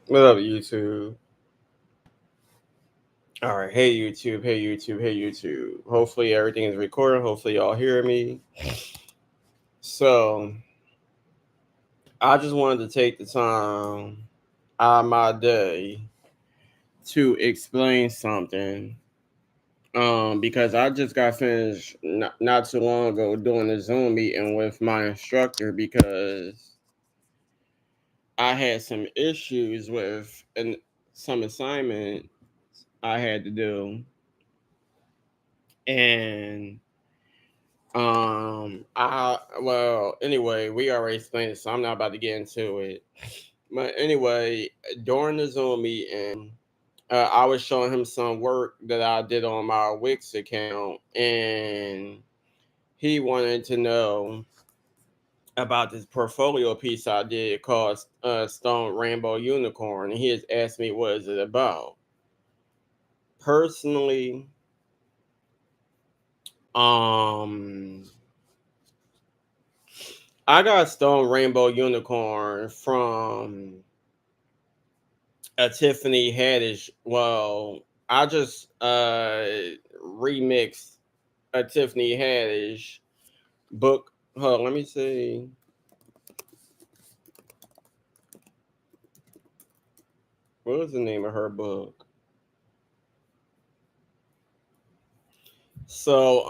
What up, YouTube? All right, hey YouTube, hey YouTube, hey YouTube. Hopefully everything is recording. Hopefully y'all hear me. So I just wanted to take the time out of my day to explain something. Because I just got finished not too long ago doing a Zoom meeting with my instructor because I had some issues with some assignment I had to do, and anyway, we already explained it, so I'm not about to get into it. But anyway, during the Zoom meeting, I was showing him some work that I did on my Wix account, and he wanted to know about this portfolio piece I did called Stone Rainbow Unicorn, and he has asked me what is it about. Personally, um, I got Stone Rainbow Unicorn from a Tiffany Haddish. Well, I just remixed a Tiffany Haddish book. Hold on, let me see. What was the name of her book? So,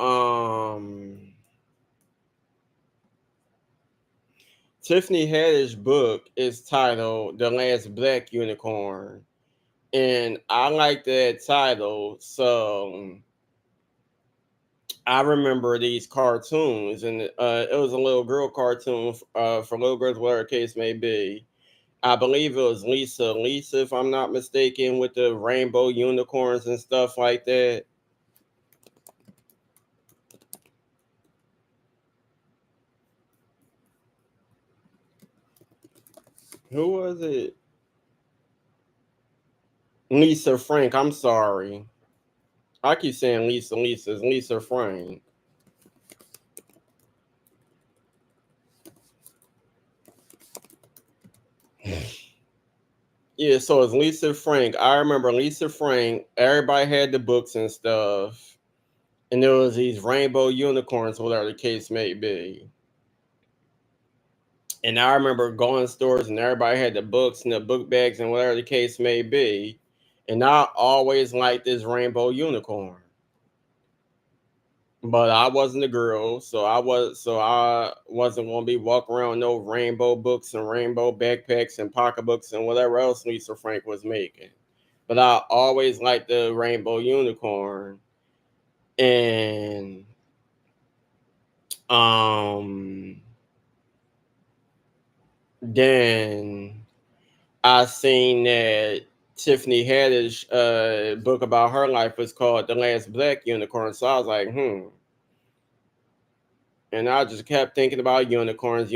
Tiffany Haddish book is titled "The Last Black Unicorn," and I like that title. So I remember these cartoons, and it was a little girl cartoon for little girls, whatever the case may be. I believe it was Lisa, if I'm not mistaken, with the rainbow unicorns and stuff like that. Who was it? Lisa Frank. I'm sorry. I keep saying Lisa. It's Lisa Frank. Yeah, so it's Lisa Frank. I remember Lisa Frank. Everybody had the books and stuff, and there was these rainbow unicorns, whatever the case may be. And I remember going to stores, and everybody had the books and the book bags and whatever the case may be. And I always liked this rainbow unicorn, but I wasn't a girl, so I wasn't gonna be walking around with no rainbow books and rainbow backpacks and pocketbooks and whatever else Lisa Frank was making. But I always liked the rainbow unicorn, and um, then I seen that Tiffany Haddish book about her life was called "The Last Black Unicorn," so I was like, and I just kept thinking about unicorns,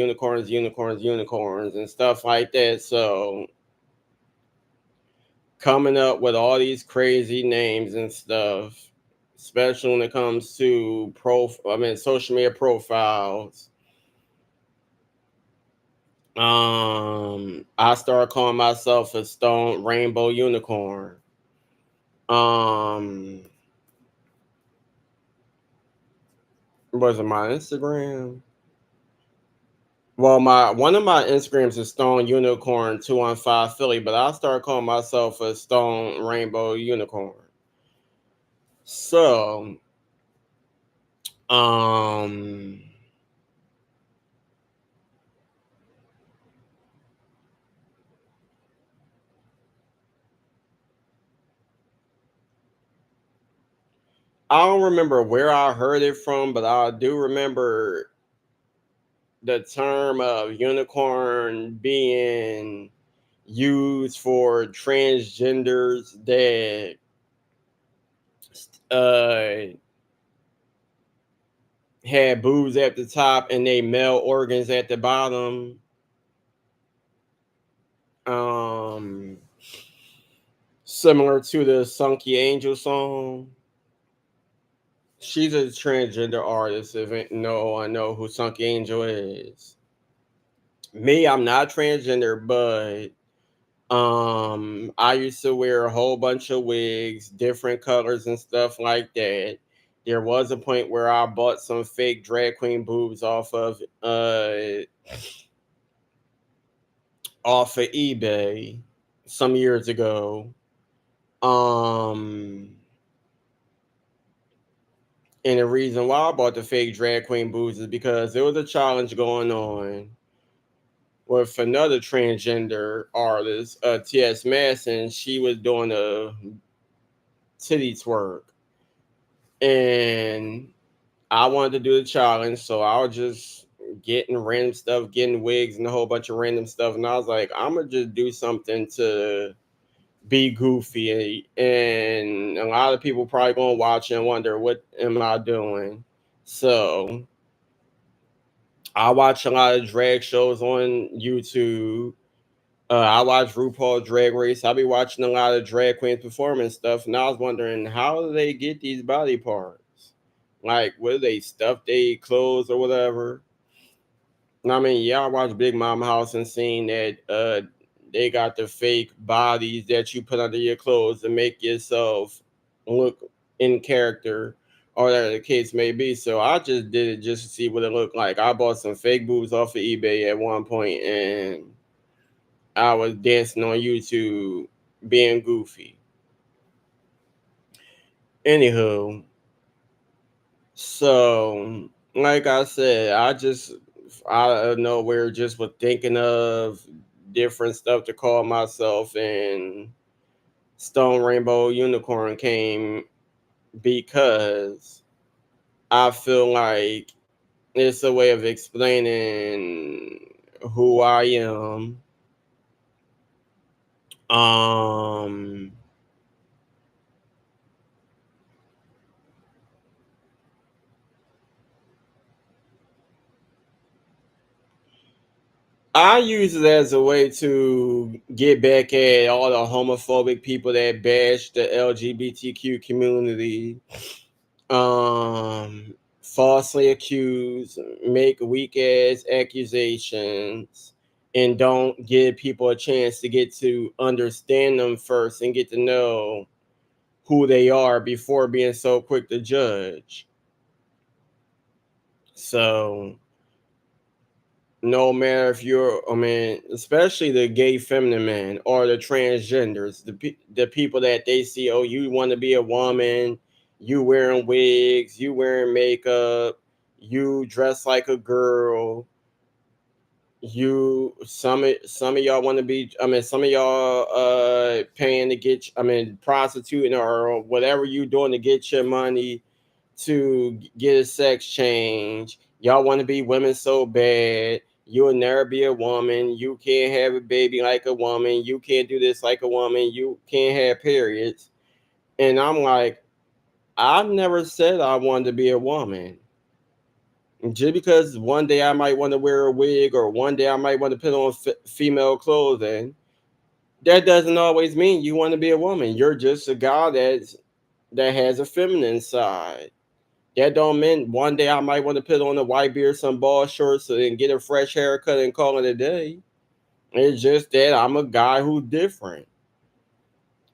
and stuff like that. So coming up with all these crazy names and stuff, especially when it comes to social media profiles. I started calling myself a Stone Rainbow Unicorn. Um, was it my Instagram? Well, my one of my Instagrams is Stone Unicorn 215 Philly, but I started calling myself a Stone Rainbow Unicorn. So, um, I don't remember where I heard it from, but I do remember the term of unicorn being used for transgenders that uh had boobs at the top and they male organs at the bottom. Um, Similar to the Sunky Angel song. She's a transgender artist. If it, no, I know who Sunk Angel is. Me, I'm not transgender, but I used to wear a whole bunch of wigs, different colors and stuff like that. There was a point where I bought some fake drag queen boobs off of eBay some years ago. Um and the reason why I bought the fake drag queen boobs is because there was a challenge going on with another transgender artist, T.S. Madison. She was doing a titty twerk. And I wanted to do the challenge, so I was just getting random stuff, getting wigs and a whole bunch of random stuff. And I was like, I'm gonna just do something to be goofy. And a lot of people probably gonna watch and wonder, what am I doing? So I watch a lot of drag shows on YouTube. I watch RuPaul Drag Race. I be watching a lot of drag queens performing stuff, and I was wondering, how do they get these body parts? Like, where they stuff they clothes or whatever? And I mean, yeah, I watched Big Mama House and seen that they got the fake bodies that you put under your clothes to make yourself look in character, or whatever the case may be. So I just did it just to see what it looked like. I bought some fake boobs off of eBay at one point, and I was dancing on YouTube being goofy. Anywho, so like I said, I just out of nowhere just was thinking of different stuff to call myself, and Stone Rainbow Unicorn came because I feel like it's a way of explaining who I am. Um I use it as a way to get back at all the homophobic people that bash the LGBTQ community, falsely accuse, make weak ass accusations, and don't give people a chance to get to understand them first and get to know who they are before being so quick to judge. So no matter if you're, I mean, especially the gay feminine man or the transgenders, the people that they see, oh, you want to be a woman, you wearing wigs, you wearing makeup, you dress like a girl, you some of y'all want to be, I mean, some of y'all paying to get, I mean, prostituting or whatever you doing to get your money to get a sex change. Y'all want to be women so bad. You'll never be a woman. You can't have a baby like a woman. You can't do this like a woman. You can't have periods. And I'm like, I've never said I wanted to be a woman. Just because one day I might want to wear a wig or one day I might want to put on female clothing, that doesn't always mean you want to be a woman. You're just a guy that has a feminine side. That don't mean one day I might want to put on a white beard, some ball shorts, and get a fresh haircut and call it a day. It's just that I'm a guy who's different.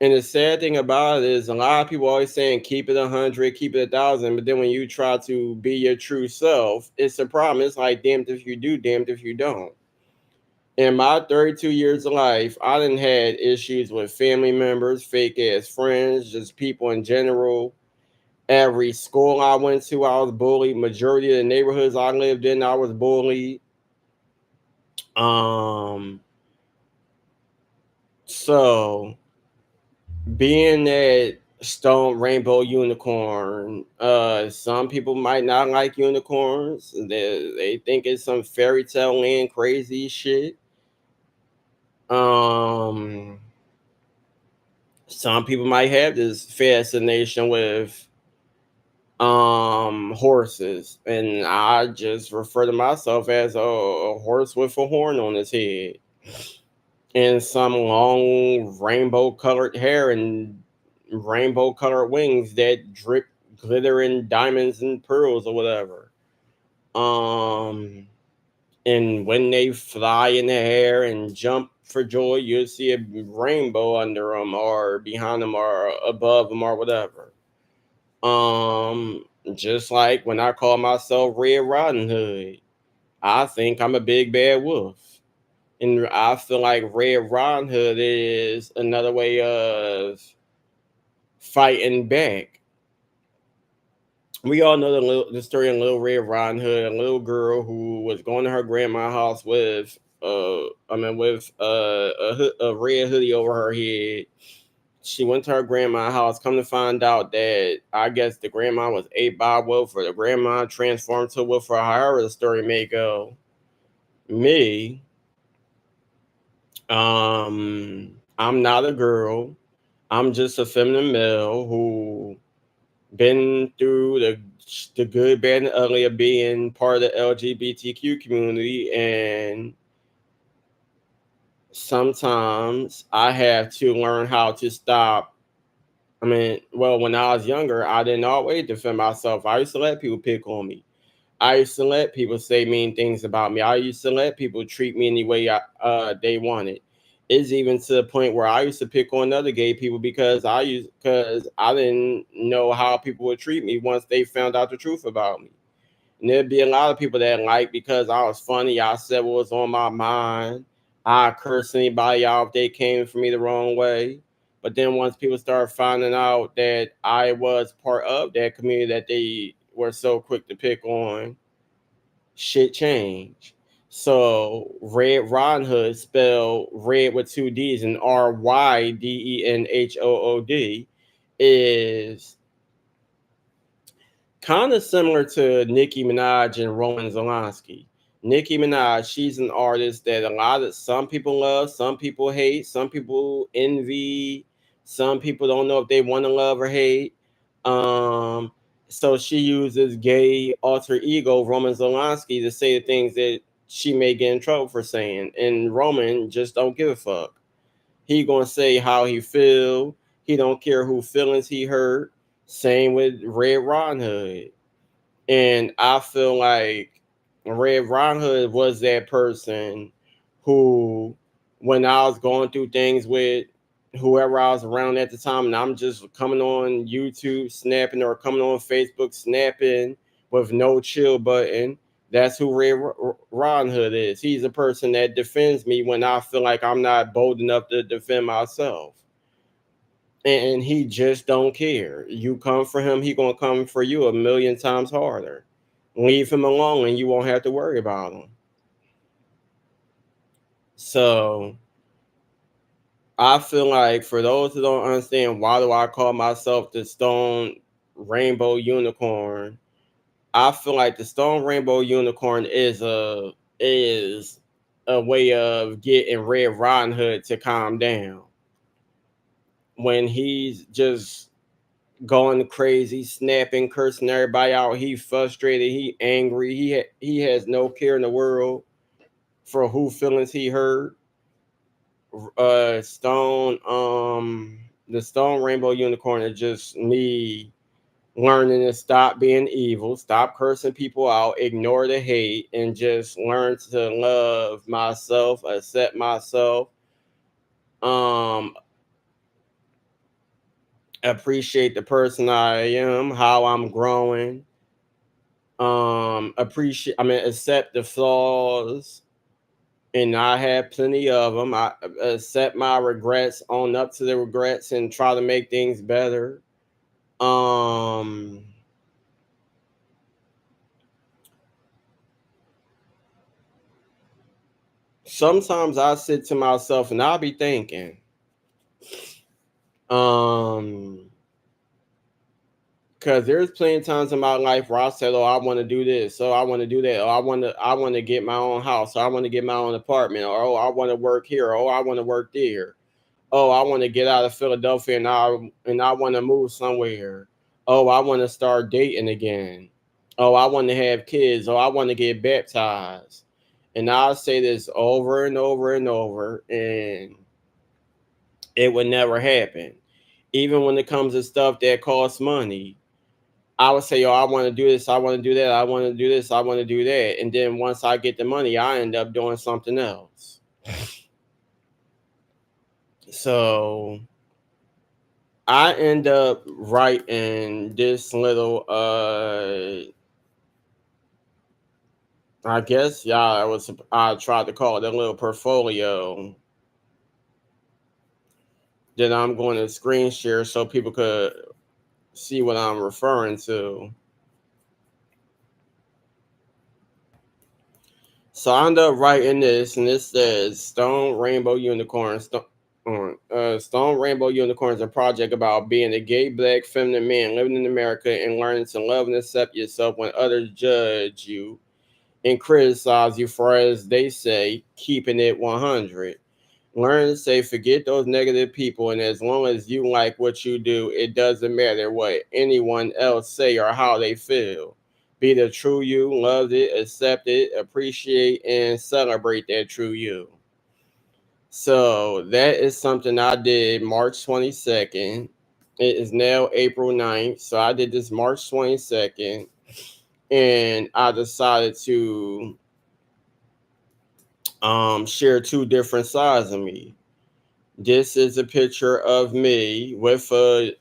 And the sad thing about it is a lot of people always saying keep it 100, keep it 1,000, but then when you try to be your true self, it's a problem. It's like damned if you do, damned if you don't. In my 32 years of life, I done had issues with family members, fake ass friends, just people in general. Every school I went to, I was bullied. Majority of the neighborhoods I lived in, I was bullied. Um, so being that Stone Rainbow Unicorn, some people might not like unicorns. They think it's some fairy tale land crazy shit. Um, some people might have this fascination with horses, and I just refer to myself as a horse with a horn on his head and some long rainbow colored hair and rainbow colored wings that drip glittering diamonds and pearls or whatever. Um, and when they fly in the air and jump for joy, you'll see a rainbow under them or behind them or above them or whatever. Just like when I call myself Red Riding Hood, I think I'm a big bad wolf. And I feel like Red Riding Hood is another way of fighting back. We all know the story of Little Red Riding Hood, a little girl who was going to her grandma's house with a red hoodie over her head. She went to her grandma's house. Come to find out that I guess the grandma was ate by a wolf, or the grandma transformed to a wolf, or however the story may go. Me, I'm not a girl. I'm just a feminine male who been through the good, bad, and ugly of being part of the LGBTQ community, and sometimes I have to learn how to stop. I mean, well, when I was younger, I didn't always defend myself. I used to let people pick on me. I used to let people say mean things about me. I used to let people treat me any way they wanted. It's even to the point where I used to pick on other gay people because I didn't know how people would treat me once they found out the truth about me. And there'd be a lot of people that like because I was funny, I said what was on my mind. I curse anybody out if they came for me the wrong way. But then once people started finding out that I was part of that community that they were so quick to pick on, shit changed. So Red Riding Hood, spelled red with two D's and Rydenhood, is kind of similar to Nicki Minaj and Roman Zelensky. Nicki Minaj, she's an artist that a lot of some people love, some people hate, some people envy, some people don't know if they want to love or hate. Um, so she uses gay alter ego Roman Zelensky to say the things that she may get in trouble for saying, and Roman just don't give a fuck. He gonna say how he feel. He don't care who feelings he hurt. Same with Red Riding Hood. And I feel like Red Riding Hood was that person who, when I was going through things with whoever I was around at the time, and I'm just coming on YouTube snapping or coming on Facebook snapping with no chill button, that's who Riding Hood is. He's a person that defends me when I feel like I'm not bold enough to defend myself. And he just don't care. You come for him, he gonna come for you a million times harder. Leave him alone, and you won't have to worry about him. So I feel like for those who don't understand, why do I call myself the Stone Rainbow Unicorn? I feel like the Stone Rainbow Unicorn is a way of getting Red Riding Hood to calm down when he's just going crazy, snapping, cursing everybody out. He frustrated. He angry. He has no care in the world for who feelings he hurt. Stone, the Stone Rainbow Unicorn is just me learning to stop being evil, stop cursing people out, ignore the hate, and just learn to love myself, accept myself, um, appreciate the person I am, how I'm growing, accept the flaws, and I have plenty of them. I accept my regrets, own up to the regrets, and try to make things better. um Sometimes I sit to myself and I'll be thinking, um because there's plenty of times in my life where I said, "Oh, I want to do this. So I want to do that. Oh, I want to get my own house. Or I want to get my own apartment. Or oh, I want to work here. Oh, I want to work there. Oh, I want to get out of Philadelphia and I want to move somewhere. Oh, I want to start dating again. Oh, I want to have kids. Oh, I want to get baptized." And I'll say this over and over and over, and it would never happen. Even when it comes to stuff that costs money, I would say, "Oh, I want to do this, I want to do that, I want to do this, I want to do that," and then once I get the money, I end up doing something else. So I end up writing this little I guess I tried to call it a little portfolio that I'm going to screen share so people could see what I'm referring to. So I end up writing this, and it says Stone Rainbow Unicorns. Stone Rainbow Unicorns, a project about being a gay, black, feminine man living in America and learning to love and accept yourself when others judge you and criticize you for, as they say, keeping it 100. Learn to say, forget those negative people, and as long as you like what you do, it doesn't matter what anyone else say or how they feel. Be the true you, love it, accept it, appreciate, and celebrate that true you. So that is something I did March 22nd. It is now April 9th. So I did this March 22nd, and I decided to share two different sides of me. This is a picture of me with a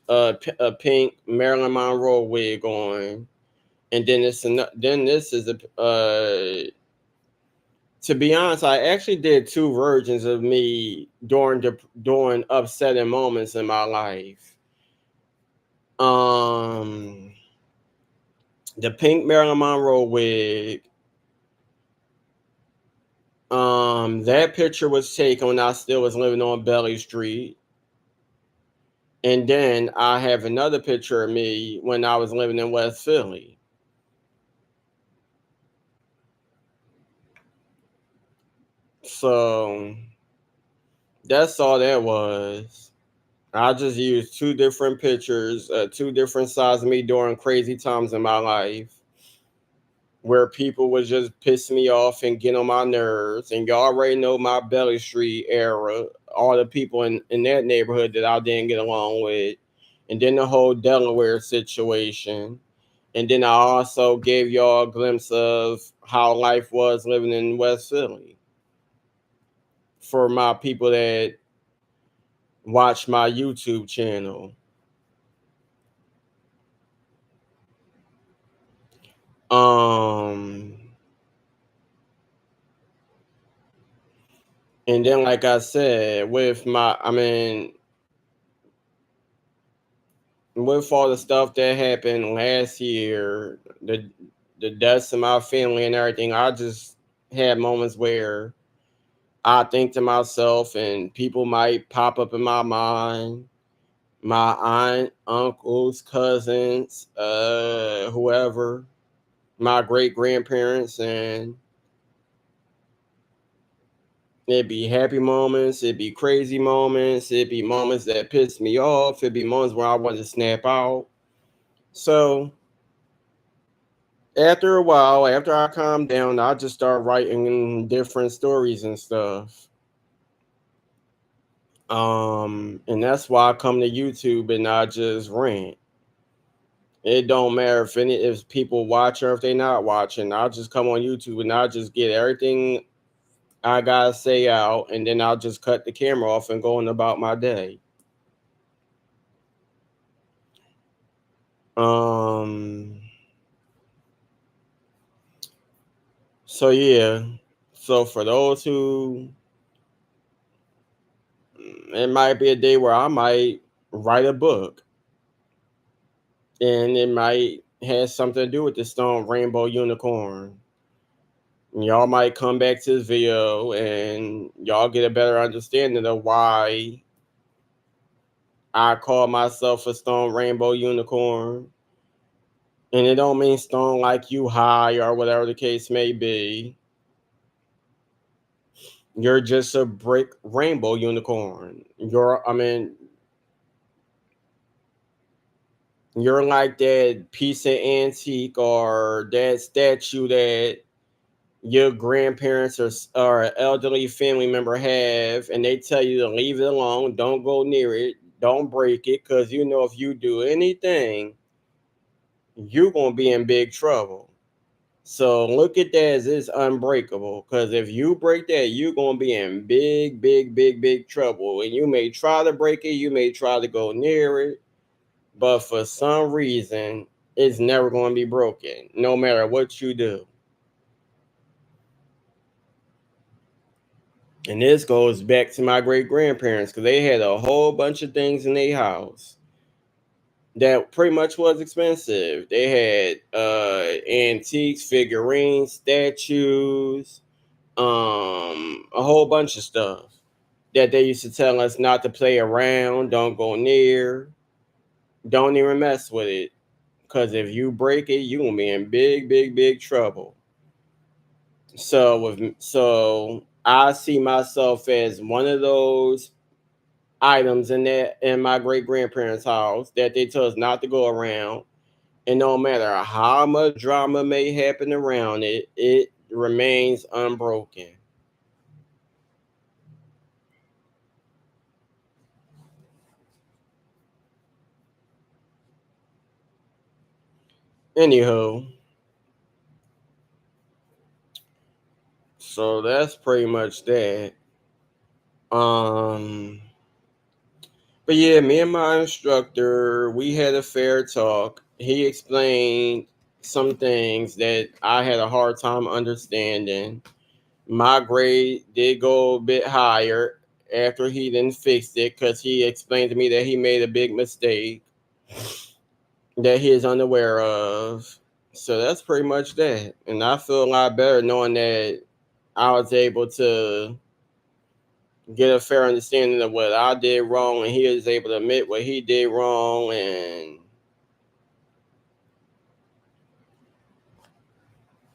pink Marilyn Monroe wig on, and then this is a to be honest, I actually did two versions of me during upsetting moments in my life. Um, the pink Marilyn Monroe wig. That picture was taken when I still was living on Belly Street. And then I have another picture of me when I was living in West Philly. So that's all that was. I just used two different pictures, two different sides of me during crazy times in my life where people would just piss me off and get on my nerves. And y'all already know my Belly Street era, all the people in that neighborhood that I didn't get along with. And then the whole Delaware situation. And then I also gave y'all a glimpse of how life was living in West Philly for my people that watch my YouTube channel. Um, and then like I said, with all the stuff that happened last year, the deaths of my family and everything, I just had moments where I think to myself, and people might pop up in my mind, my aunt, uncles, cousins, whoever, my great grandparents, and it'd be happy moments, it'd be crazy moments, it'd be moments that piss me off, it'd be moments where I want to snap out. So after a while, after I calm down, I just start writing different stories and stuff. And that's why I come to YouTube and I just rant. It don't matter if people watch or if they not watching. I'll just come on YouTube and I'll just get everything I gotta say out, and then I'll just cut the camera off and go on about my day. Um. So yeah. So for those who, it might be a day where I might write a book, and it might have something to do with the stone rainbow unicorn. Y'all might come back to this video and y'all get a better understanding of why I call myself a stone rainbow unicorn. And it don't mean stone like you high or whatever the case may be. You're just a brick rainbow unicorn. You're like that piece of antique or that statue that your grandparents or an elderly family member have, and they tell you to leave it alone, don't go near it, don't break it, because you know if you do anything, you're gonna be in big trouble. So look at that as it's unbreakable. Because if you break that, you're gonna be in big, big, big, big trouble. And you may try to break it, you may try to go near it, but for some reason, it's never gonna be broken, no matter what you do. And this goes back to my great grandparents because they had a whole bunch of things in their house that pretty much was expensive. They had antiques, figurines, statues, a whole bunch of stuff that they used to tell us not to play around, don't go near, don't even mess with it. Cause if you break it, you gonna be in big, big, big trouble. So I see myself as one of those items in my great grandparents' house that they tell us not to go around. And no matter how much drama may happen around it, it remains unbroken. Anywho, so that's pretty much that. Um, but yeah, me and my instructor, we had a fair talk. He explained some things that I had a hard time understanding. My grade did go a bit higher after he then fixed it because he explained to me that he made a big mistake that he is unaware of. So that's pretty much that. And I feel a lot better knowing that I was able to get a fair understanding of what I did wrong, and he was able to admit what he did wrong. And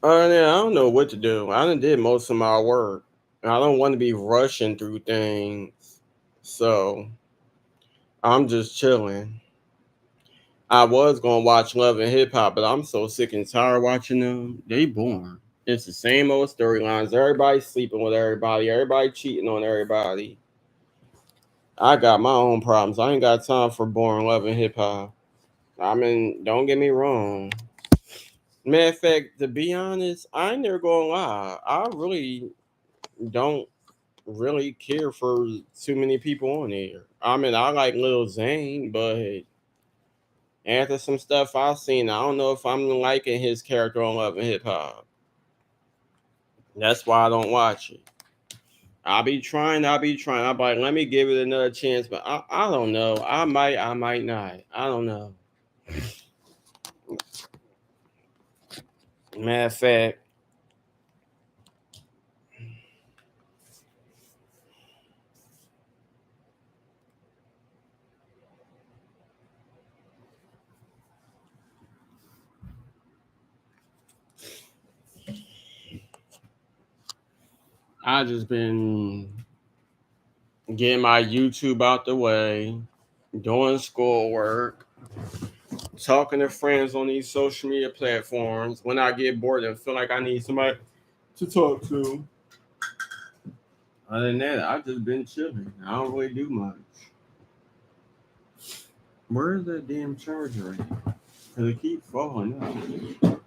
other than that, I don't know what to do. I done did most of my work. I don't want to be rushing through things, so I'm just chilling. I was gonna watch Love and Hip Hop, but I'm so sick and tired watching them. They boring. It's the same old storylines. Everybody sleeping with everybody. Everybody cheating on everybody. I got my own problems. I ain't got time for boring Love and Hip Hop. I mean, don't get me wrong. Matter of fact, to be honest, I ain't never gonna lie. I really don't really care for too many people on here. I mean, I like Lil Zane, but after some stuff I've seen, I don't know if I'm liking his character on Love and Hip Hop. That's why I don't watch it. I'll be trying. I'll be like, let me give it another chance, but I don't know. I might not. I don't know. Matter of fact, I just been getting my YouTube out the way, doing schoolwork, talking to friends on these social media platforms. When I get bored and feel like I need somebody to talk to. Other than that, I've just been chilling. I don't really do much. Where's that damn charger at? Because it keeps falling out.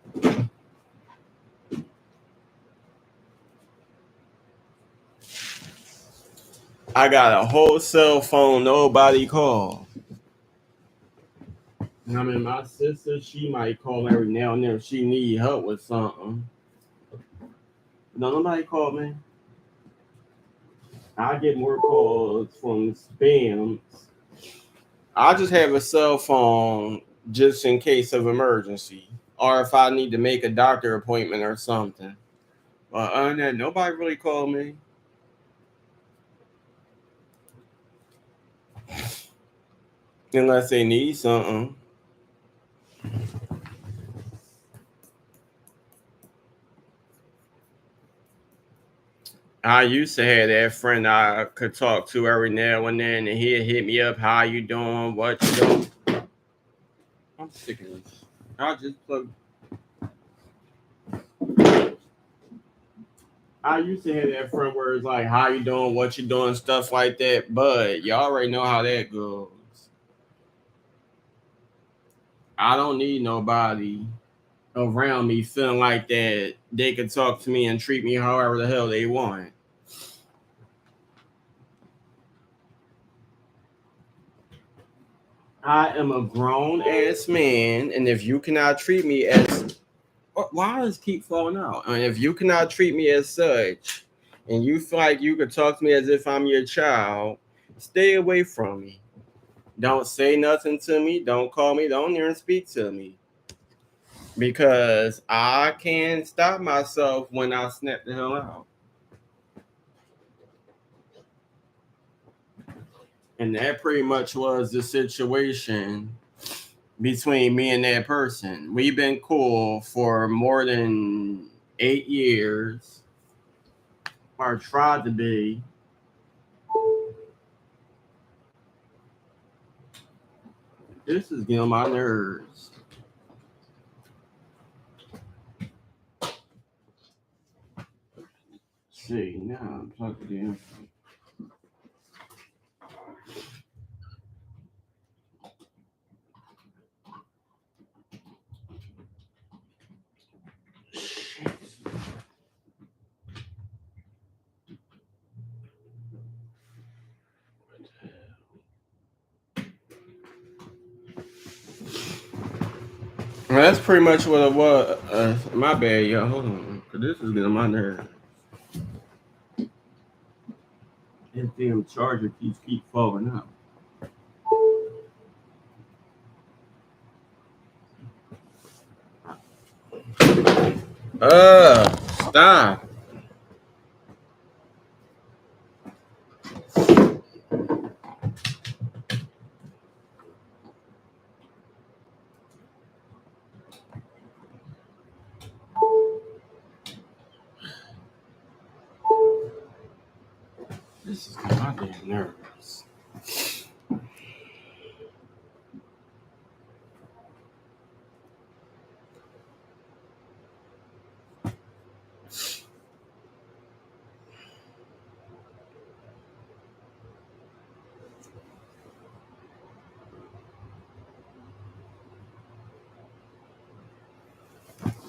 I got a whole cell phone nobody called. I mean, my sister, she might call every now and then if she need help with something. No, nobody called me. I get more calls from spams. I just have a cell phone just in case of emergency or if I need to make a doctor appointment or something. But other than that, nobody really called me unless they need something. I used to have that friend I could talk to every now and then, and he'd hit me up. How you doing? What you doing? I'm sick of this. I just plug. I used to have that friend where it's like, "How you doing? What you doing?" Stuff like that. But you already know how that goes. I don't need nobody around me feeling like that they can talk to me and treat me however the hell they want. I am a grown ass man, and if you cannot treat me as why does it keep falling out? And if you cannot treat me as such, and you feel like you could talk to me as if I'm your child, stay away from me. Don't say nothing to me. Don't call me. Don't even speak to me. Because I can't stop myself when I snap the hell out. And that pretty much was the situation between me and that person. We've been cool for more than 8 years, or tried to be. This is getting on my nerves. See, now I'm talking to him. Well, that's pretty much what it was. My bad, y'all. Hold on. 'Cause this is getting on my nerves. That damn charger keep falling out. Stop. This is getting my damn nerves.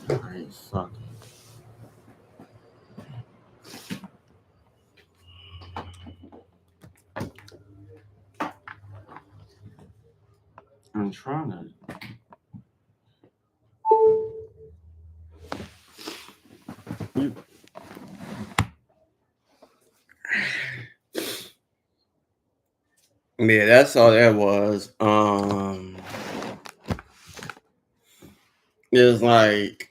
Alright, fuck it. I'm trying to. Yeah, that's all that was. It's like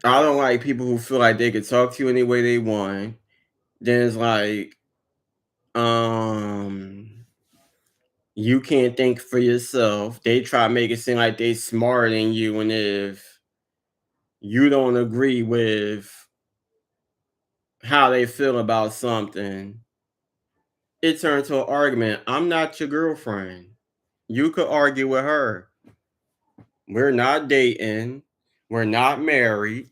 I don't like people who feel like they could talk to you any way they want. Then it's like, um, you can't think for yourself. They try to make it seem like they smarter than you, and if you don't agree with how they feel about something, it turns to an argument. I'm not your girlfriend. You could argue with her. We're not dating. We're not married.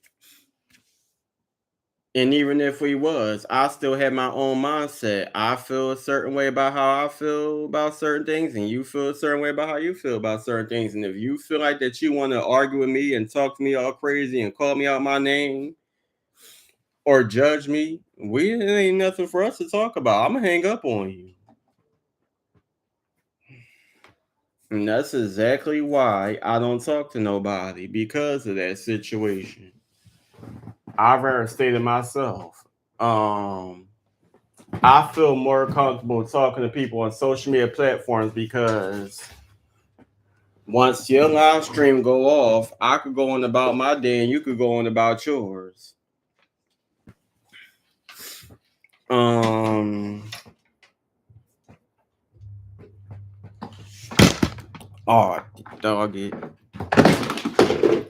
And even if we was, I still have my own mindset. I feel a certain way about how I feel about certain things, and you feel a certain way about how you feel about certain things. And if you feel like that you want to argue with me and talk to me all crazy and call me out my name or judge me, it ain't nothing for us to talk about. I'm gonna hang up on you. And that's exactly why I don't talk to nobody because of that situation. I'd rather stay to myself. Um, I feel more comfortable talking to people on social media platforms because once your live stream go off, I could go on about my day and you could go on about yours. Um, oh, dog it.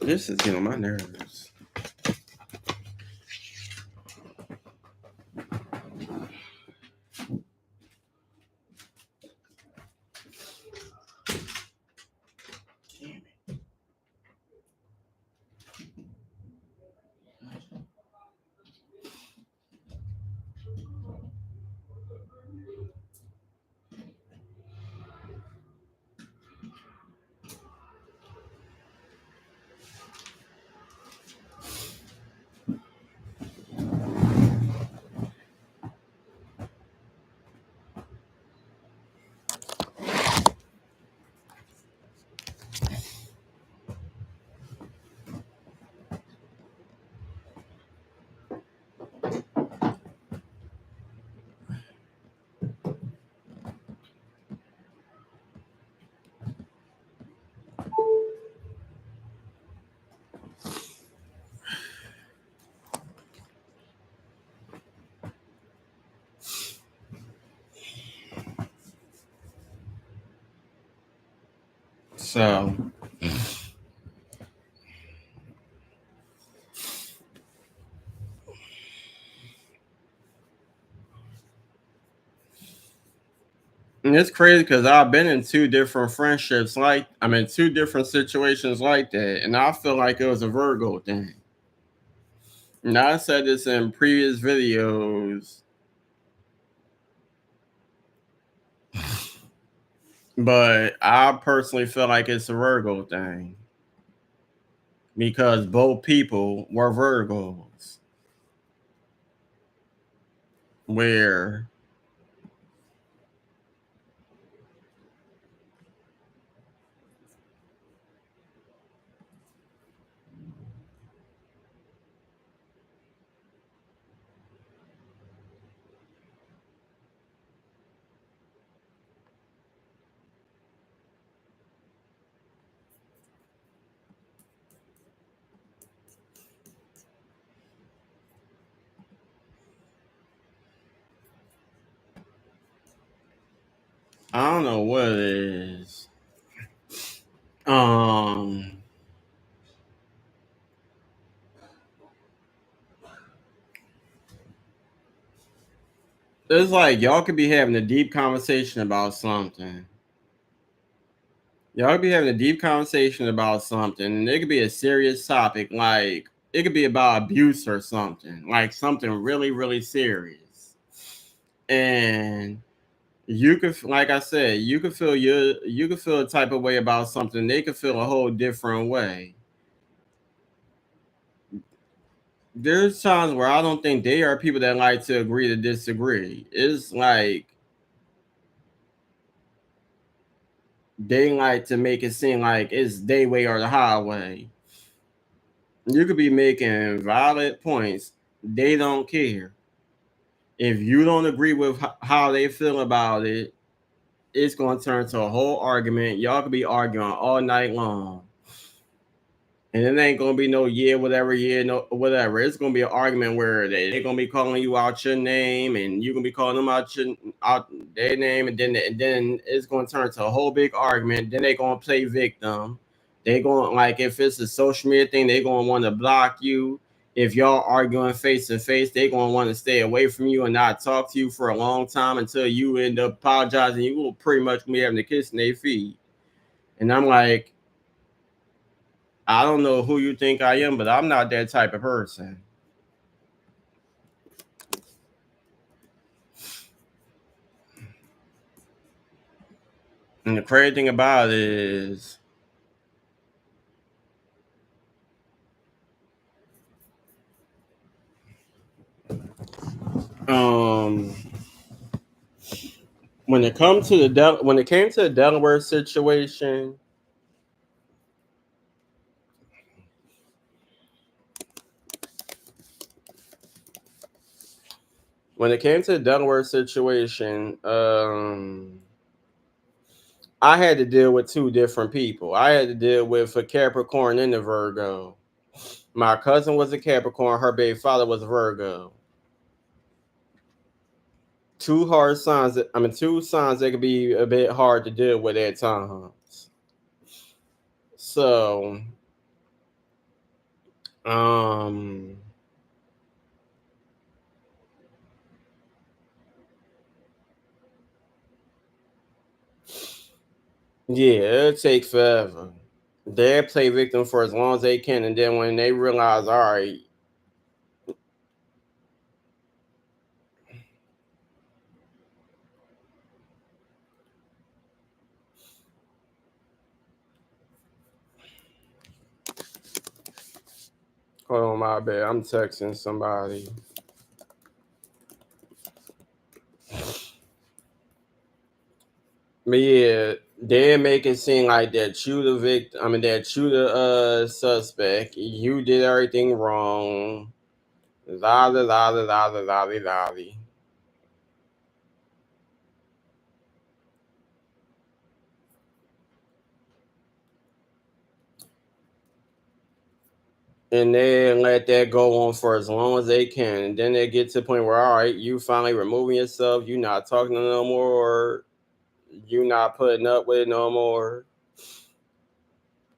This is getting on my nerves. So and it's crazy because I've been in two different friendships, like I'm in two different situations like that, and I feel like it was a Virgo thing. Now I said this in previous videos, but I personally feel like it's a Virgo thing because both people were Virgos. Where I don't know what it is. Um, it's like y'all could be having a deep conversation about something. Y'all could be having a deep conversation about something, and it could be a serious topic, like it could be about abuse or something, like something really, really serious. And you could, like I said, you could feel a type of way about something. They could feel a whole different way. There's times where I don't think they are people that like to agree to disagree. It's like they like to make it seem like it's their way or the highway. You could be making valid points. They don't care. If you don't agree with how they feel about it, it's going to turn to a whole argument. Y'all could be arguing all night long. And it ain't gonna be no whatever, no whatever. It's gonna be an argument where they're gonna be calling you out your name, and you're gonna be calling them out their name, and then it's gonna turn to a whole big argument. Then they're gonna play victim. They going like if it's a social media thing, they're gonna want to block you. If y'all arguing face to face, they're gonna want to stay away from you and not talk to you for a long time until you end up apologizing. You will pretty much be having to kiss in their feet. And I'm like, I don't know who you think I am, but I'm not that type of person. And the crazy thing about it is, um, when it came to the Delaware situation, when it came to the Delaware situation, I had to deal with two different people. I had to deal with a Capricorn and a Virgo. My cousin was a Capricorn. Her baby father was a Virgo. Two hard signs. Two signs that could be a bit hard to deal with at times. So, um, yeah, it takes forever. They play victim for as long as they can, and then when they realize, all right, hold on, my bad, I'm texting somebody. But yeah, they make it seem like that you the victim. That you the suspect. You did everything wrong. La la la la la la la la. And they let that go on for as long as they can. And then they get to the point where, all right, you finally removing yourself. You not talking to them no more. You not putting up with it no more.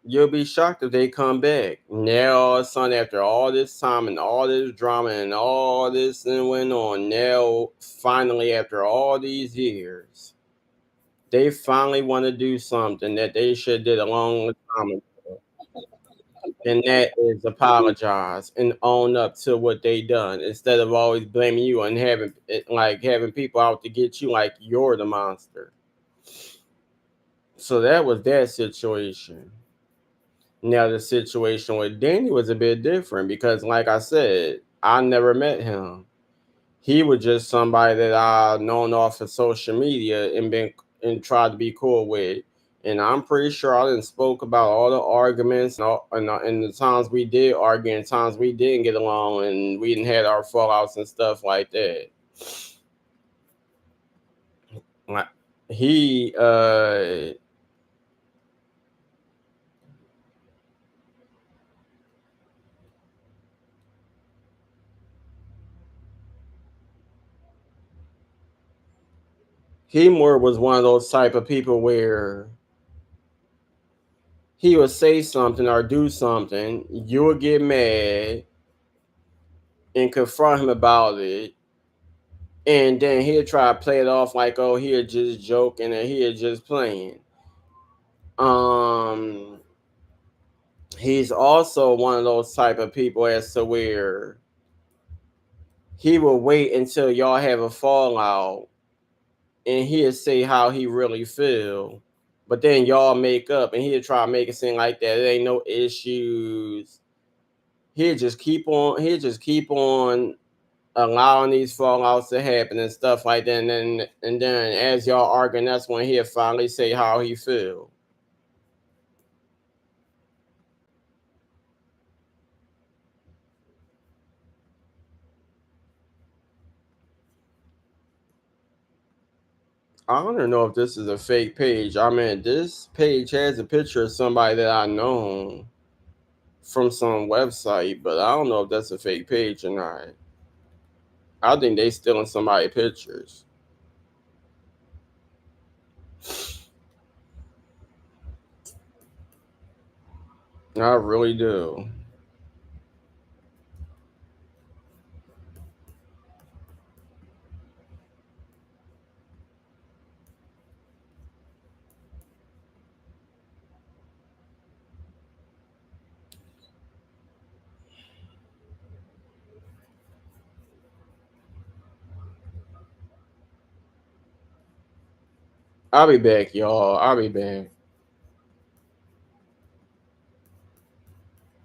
You'll be shocked if they come back. Now, all of a sudden, after all this time and all this drama and all this and went on, now finally, after all these years, they finally want to do something that they should did a long time ago, and that is apologize and own up to what they done instead of always blaming you and having like having people out to get you like you're the monster. So that was that situation. Now the situation with Danny was a bit different because, like I said, I never met him. He was just somebody that I known off of social media and been and tried to be cool with. And I'm pretty sure I didn't spoke about all the arguments and the times we did argue and times we didn't get along and we didn't had our fallouts and stuff like that. Like, He he more was one of those type of people where he would say something or do something, you would get mad and confront him about it, and then he'd try to play it off like, oh, he'd just joking and he'd just playing. Um, he's also one of those type of people as to where he will wait until y'all have a fallout and he'll say how he really feel, but then y'all make up and he'll try to make it seem like that it ain't no issues. He'll just keep on allowing these fallouts to happen and stuff like that. And then as y'all arguing, that's when he'll finally say how he feel. I don't know if this is a fake page. I mean, this page has a picture of somebody that I know from some website, but I don't know if that's a fake page or not. I think they stealing somebody pictures. I really do. I'll be back, y'all. I'll be back.